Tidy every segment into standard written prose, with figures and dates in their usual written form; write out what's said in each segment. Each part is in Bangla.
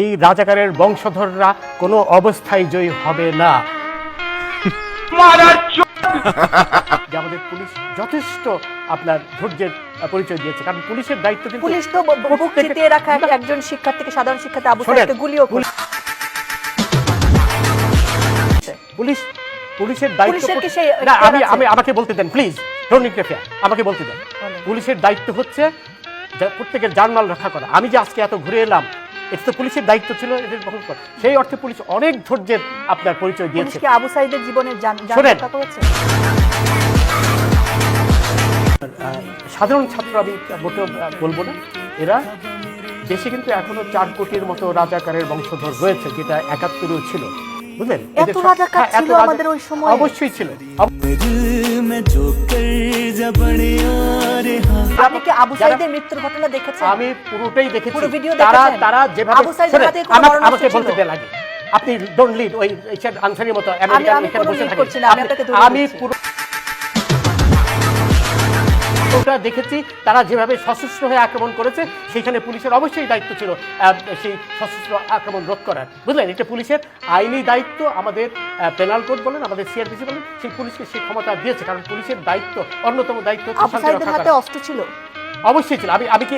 এই রাজাকারের বংশধররা কোনো অবস্থায় জয়ী হবে না। যে আমাদের পুলিশ যথেষ্ট আপনার ধৈর্যের পরিচয় দিয়েছে, কারণ পুলিশের দায়িত্ব কিন্তু পুলিশ তো বুক চিতিয়ে রাখা একজন শিক্ষার্থীকে, সাধারণ শিক্ষার্থী আবু সাইদকে গুলিও পুলিশের দায়িত্ব না, আমাকে বলতে দেন প্লিজ, ডোন্ট ইন্টারফেয়ার, আমাকে বলতে দেন। পুলিশের দায়িত্ব হচ্ছে প্রত্যেকের জানমাল রক্ষা করা। আমি যে আজকে এত ঘুরে এলাম, এটা তো পুলিশের দায়িত্ব ছিল এদের বহন করা। সেই অর্থে পুলিশ অনেক ধৈর্যের আপনার পরিচয় দিয়েছে। পুলিশ কি আবু সাইদের জীবনের জান রক্ষা করেছে? সাধারণ ছাত্র আমি মোটেও বলবো না। এরা দেশে কিন্তু এখনো 4 কোটির মতো রাজাকারের বংশধর রয়েছে, যেটা 71-এও ছিল, বুঝলেন? এত রাজাকার ছিল আমাদের ওই সময়। অবশ্যই ছিল। আপনি কি আবু সাইদের মৃত্যুর ঘটনা দেখেছেন? আমি পুরোটাই দেখেছি। পুরো ভিডিও দেখেছেন? তারা যেভাবে আবু সাইদের হাতে কোনো মরণ আমাকে বলতে দেন আগে, আপনি ডোন্ট লিড ওই আনসারের মতো আমেরিকান এখানে বসে থাকেন। আমি পুরো ওটা দেখেছি। তারা যেভাবে সশস্ত্র হয়ে আক্রমণ করেছে, সেখানে পুলিশের অবশ্যই দায়িত্ব ছিল সেই সশস্ত্র আক্রমণ রোধ করার, বুঝলেন? এটা পুলিশের আইনি দায়িত্ব। আমাদের পেনাল কোড বলেন, আমাদের সিআরপিসি বলেন, সেই পুলিশকে সেই ক্ষমতা দিয়েছে, কারণ পুলিশের দায়িত্ব, অন্যতম দায়িত্ব আবু সাইদের হাতে অস্ত্র ছিল। অবশ্যই ছিল। আমি কি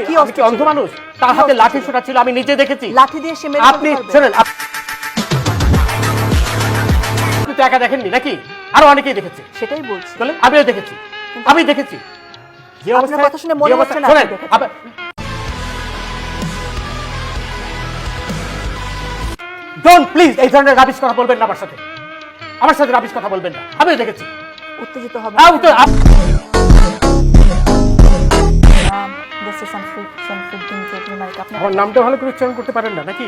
অন্ধ মানুষ? তার হাতে লাঠি ছোটা ছিল, আমি নিজে দেখেছি। লাঠি দিয়ে সে মেরে আপনি শুনেন, আপনি তো একা দেখেননি নাকি? আরো অনেকেই দেখেছে। সেটাই বলছি, বলেন। আমিও দেখেছি, আমি দেখেছি। যে আপনার কথা শুনে মনে হচ্ছে না। ডোন্ট প্লিজ এই ধরনের রাবিশ কথা বলবেন না আমার সাথে রাবিশ কথা বলবেন না। আমিও দেখেছি। উত্তেজিত হবে। আমার নামটা ভালো করে উচ্চারণ করতে পারেন না নাকি?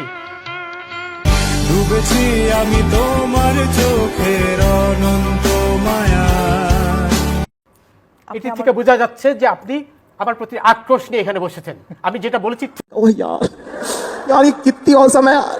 ডুবেছি আমি তোমার চোখের অনন্ত মায়া। এটি থেকে বোঝা যাচ্ছে যে আপনি আমার প্রতি আক্রোশ নিয়ে এখানে বসেছেন। আমি যেটা বলেছি ओह यार यार ये कितनी औसम है यार।